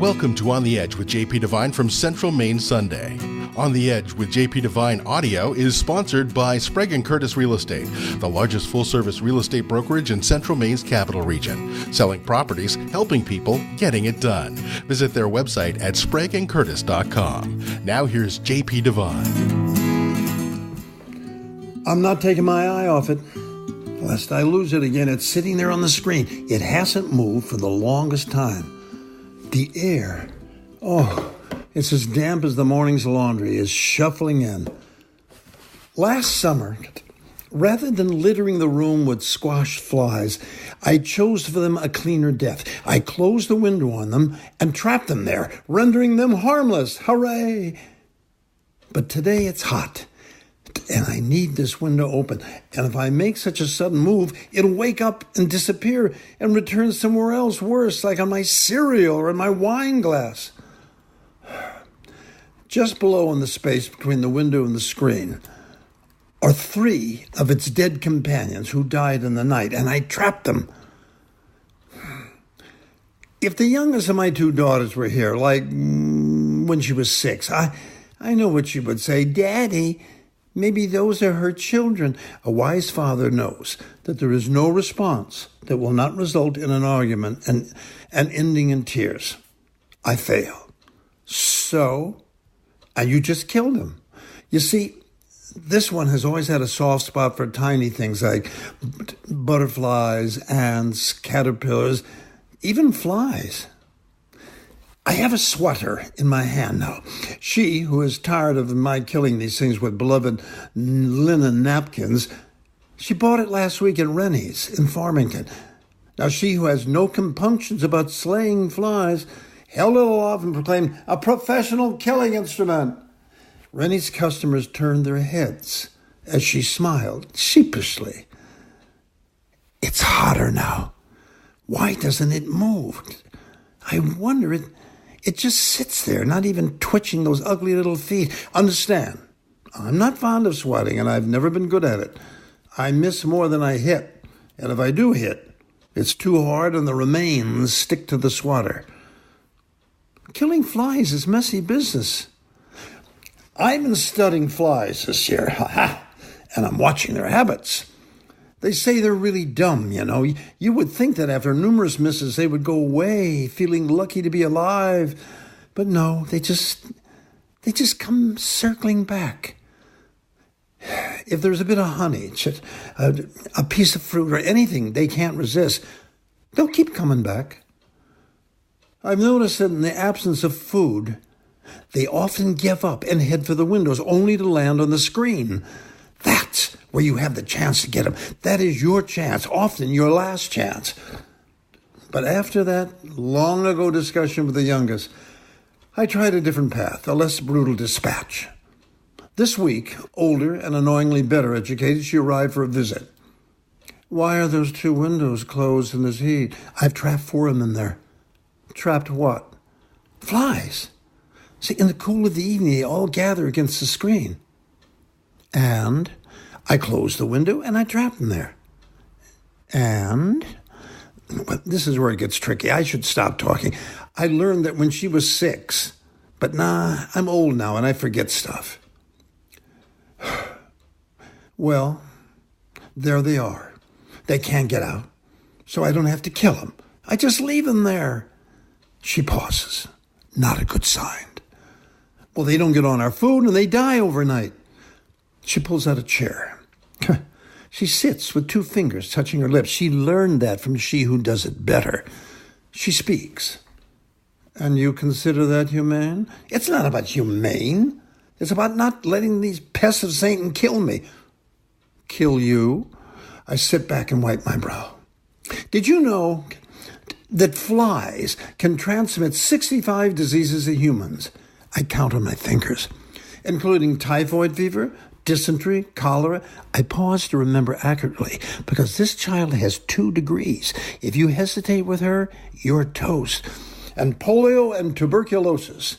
Welcome to On the Edge with JP Devine from Central Maine Sunday. On the Edge with JP Devine Audio is sponsored by Sprague & Curtis Real Estate, the largest full-service real estate brokerage in Central Maine's capital region, selling properties, helping people, getting it done. Visit their website at spragueandcurtis.com. Now here's JP Devine. I'm not taking my eye off it. Lest I lose it again, it's sitting there on the screen. It hasn't moved for the longest time. The air, it's as damp as the morning's laundry, is shuffling in. Last summer, rather than littering the room with squashed flies, I chose for them a cleaner death. I closed the window on them and trapped them there, rendering them harmless. Hooray! But today it's hot, and I need this window open. And if I make such a sudden move, it'll wake up and disappear and return somewhere else worse, like on my cereal or in my wine glass. Just below in the space between the window and the screen are 3 of its dead companions who died in the night, and I trapped them. If the youngest of my 2 daughters were here, like when she was 6, I know what she would say. Daddy, maybe those are her children. A wise father knows that there is no response that will not result in an argument and ending in tears. I fail. So, you just killed him. You see, this one has always had a soft spot for tiny things like butterflies, ants, caterpillars, even flies. I have a sweater in my hand now. She, who is tired of my killing these things with beloved linen napkins, she bought it last week at Rennie's in Farmington. Now she, who has no compunctions about slaying flies, held it aloft and proclaimed, "A professional killing instrument." Rennie's customers turned their heads as she smiled sheepishly. It's hotter now. Why doesn't it move? I wonder, it just sits there, not even twitching those ugly little feet. Understand, I'm not fond of swatting, and I've never been good at it. I miss more than I hit, and if I do hit, it's too hard and the remains stick to the swatter. Killing flies is messy business. I've been studying flies this year, and I'm watching their habits. They say they're really dumb, you know. You would think that after numerous misses, they would go away, feeling lucky to be alive. But no, they just come circling back. If there's a bit of honey, a piece of fruit, or anything they can't resist, they'll keep coming back. I've noticed that in the absence of food, they often give up and head for the windows, only to land on the screen. That's where you have the chance to get them. That is your chance, often your last chance. But after that long ago discussion with the youngest, I tried a different path, a less brutal dispatch. This week, older and annoyingly better educated, she arrived for a visit. Why are those 2 windows closed in this heat? I've trapped 4 of them in there. Trapped what? Flies. See, in the cool of the evening, they all gather against the screen. And I closed the window and I trapped them there. And, but this is where it gets tricky. I should stop talking. I learned that when she was 6, but I'm old now and I forget stuff. Well, there they are. They can't get out, so I don't have to kill them. I just leave them there. She pauses. Not a good sign. Well, they don't get on our food and they die overnight. She pulls out a chair. She sits with 2 fingers touching her lips. She learned that from she who does it better. She speaks. And you consider that humane? It's not about humane. It's about not letting these pests of Satan kill me. Kill you? I sit back and wipe my brow. Did you know that flies can transmit 65 diseases to humans? I count on my fingers, including typhoid fever, dysentery, cholera. I pause to remember accurately because this child has 2 degrees. If you hesitate with her, you're toast. And polio and tuberculosis.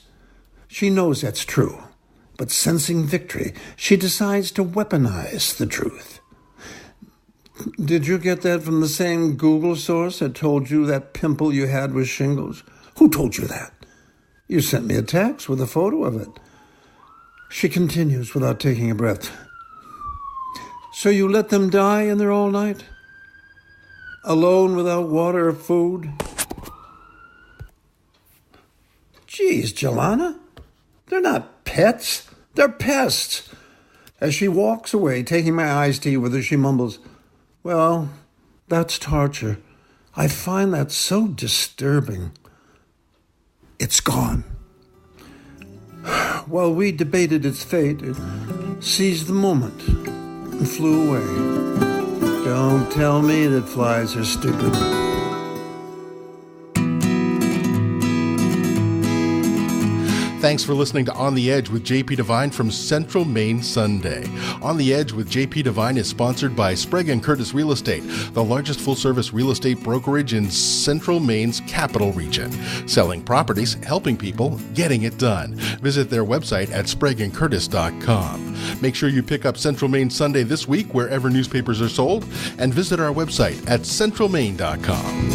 She knows that's true, but sensing victory, she decides to weaponize the truth. Did you get that from the same Google source that told you that pimple you had was shingles? Who told you that? You sent me a text with a photo of it. She continues without taking a breath. So you let them die in there all night? Alone without water or food? Geez, Jelana, they're not pets. They're pests. As she walks away, taking my iced tea with her, she mumbles, well, that's torture. I find that so disturbing. It's gone. While we debated its fate, it seized the moment and flew away. Don't tell me that flies are stupid. Thanks for listening to On the Edge with JP Devine from Central Maine Sunday. On the Edge with JP Devine is sponsored by Sprague & Curtis Real Estate, the largest full-service real estate brokerage in Central Maine's capital region. Selling properties, helping people, getting it done. Visit their website at spragueandcurtis.com. Make sure you pick up Central Maine Sunday this week wherever newspapers are sold, and visit our website at centralmaine.com.